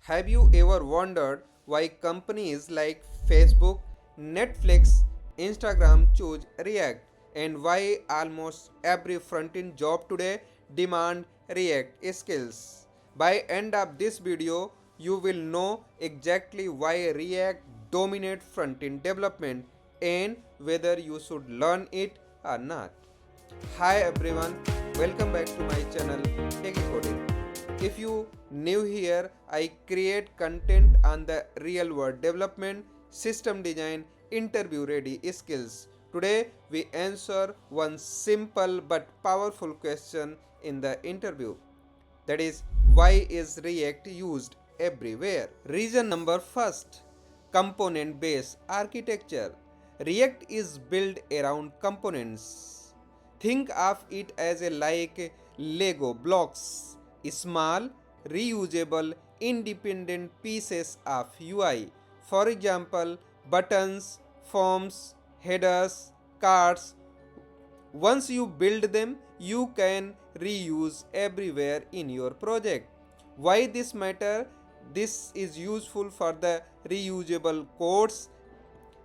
Have you ever wondered why companies like Facebook, Netflix, Instagram choose React and why almost every front-end job today demand React skills? By end of this video, you will know exactly why React dominate front-end development and whether you should learn it or not. Hi everyone, welcome back to my channel Techie Coding. If you new here, I create content on the real world development, system design, interview ready skills. Today we answer one simple but powerful question in the interview. That is, why is React used everywhere? Reason number first, component based architecture. React is built around components. Think of it as a like Lego blocks, small, reusable, independent pieces of UI. For example, buttons, forms, headers, cards. Once you build them, you can reuse everywhere in your project. Why this matter? This is useful for the reusable codes,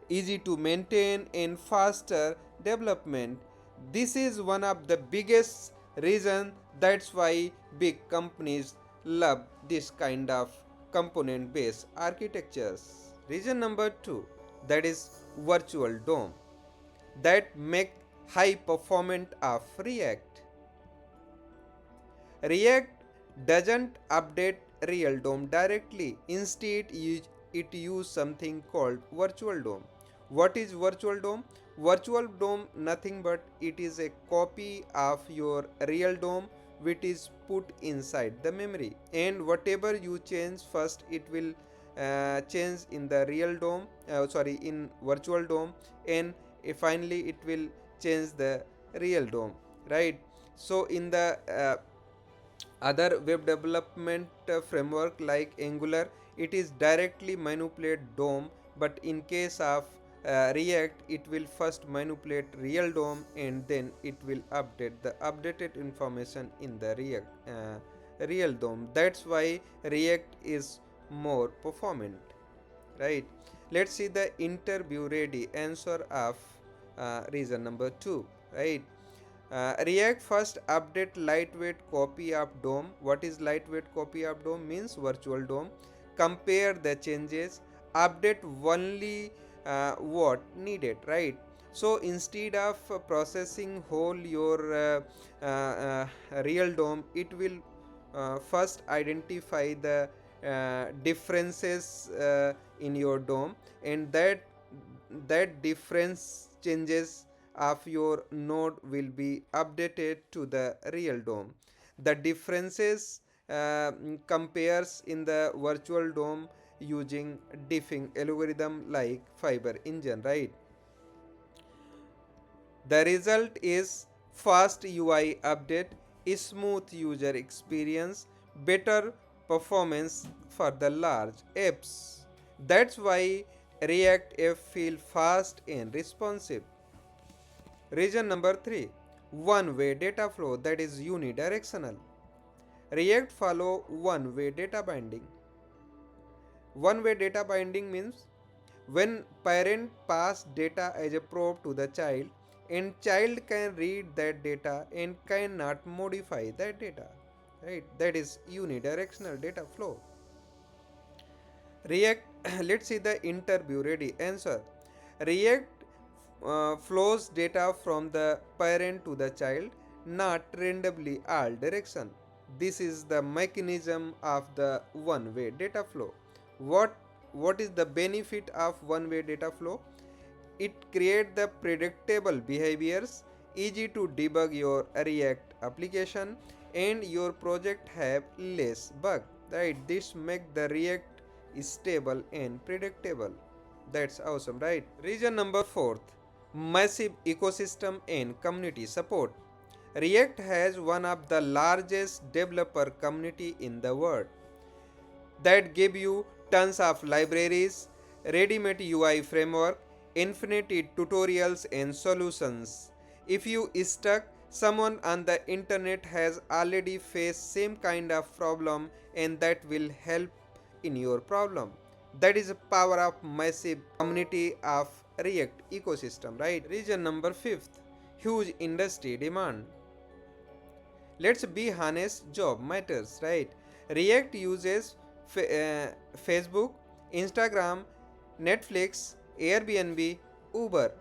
easy to maintain and faster development. This is one of the biggest reason that's why big companies love this kind of component based architectures. Reason number 2, that is virtual DOM that make high performance of React. React doesn't update real DOM directly. Instead, it uses something called virtual DOM. What is virtual DOM? Virtual DOM nothing but it is a copy of your real DOM which is put inside the memory, and whatever you change first it will change in the real DOM, in virtual DOM, and finally it will change the real DOM, right? So in the other web development framework like Angular, it is directly manipulate DOM, but in case of React, it will first manipulate real DOM and then it will update the updated information in the real DOM. That's why React is more performant, right? Let's see the interview ready answer of reason number 2, right? React first update lightweight copy of DOM. What is lightweight copy of DOM? Means virtual DOM. Compare the changes, update only what needed, right? So instead of processing whole your real DOM, it will first identify the differences in your DOM, and that difference changes of your node will be updated to the real DOM. The differences compares in the virtual DOM using diffing algorithm like fiber engine, right? The result is fast UI update, smooth user experience, better performance for the large apps. That's why React app feel fast and responsive. Reason number 3, one-way data flow, that is unidirectional. React follow one-way data binding. One-way data binding means when parent pass data as a probe to the child, and child can read that data and cannot modify that data, right? That is unidirectional data flow. React, let's see the interview ready answer. React flows data from the parent to the child, not randomly all direction. This is the mechanism of the one-way data flow. What is the benefit of one-way data flow? It creates the predictable behaviors, easy to debug your React application, and your project have less bug, right? This make the React stable and predictable. That's awesome, right? Reason number 4, massive ecosystem and community support. React has one of the largest developer community in the world that give you tons of libraries, ready-made UI framework, infinite tutorials and solutions. If you stuck, someone on the internet has already faced same kind of problem, and that will help in your problem. That is the power of massive community of React ecosystem, right? Reason number fifth, huge industry demand. Let's be honest, job matters, right? React uses Facebook, Instagram, Netflix, Airbnb, Uber.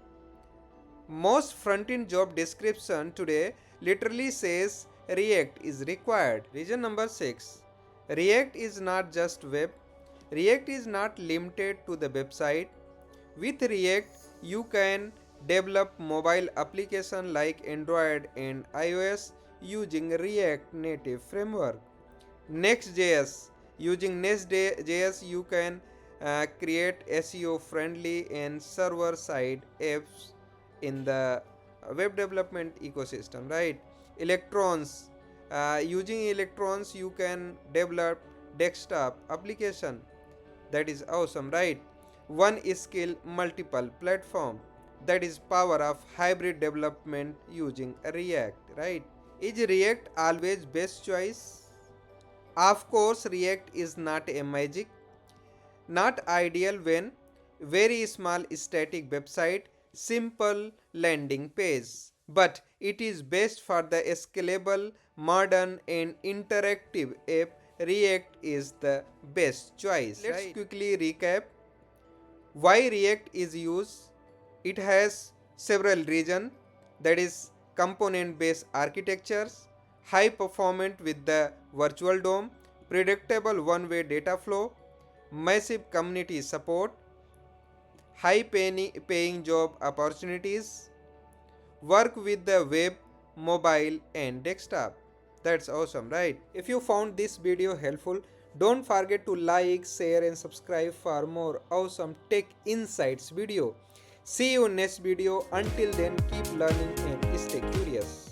Most front-end job description today literally says React is required. Reason number 6. React is not just web. React is not limited to the website. With React, you can develop mobile application like Android and iOS using React Native framework. Next.js. Using Next.js, you can create SEO friendly and server side apps in the web development ecosystem, right? Electrons. Using electrons, you can develop desktop application. That is awesome, right? One skill, multiple platform. That is power of hybrid development using React, right? Is React always best choice? Of course, React is not a magic, not ideal when very small static website, simple landing page. But it is best for the scalable, modern and interactive app. React is the best choice. Let's quickly recap why React is used. It has several reasons, that is component based architectures, high performance with the virtual DOM, predictable one-way data flow, massive community support, high paying job opportunities, work with the web, mobile and desktop. That's awesome, right? If you found this video helpful, don't forget to like, share and subscribe for more awesome tech insights video. See you next video. Until then, keep learning and stay curious.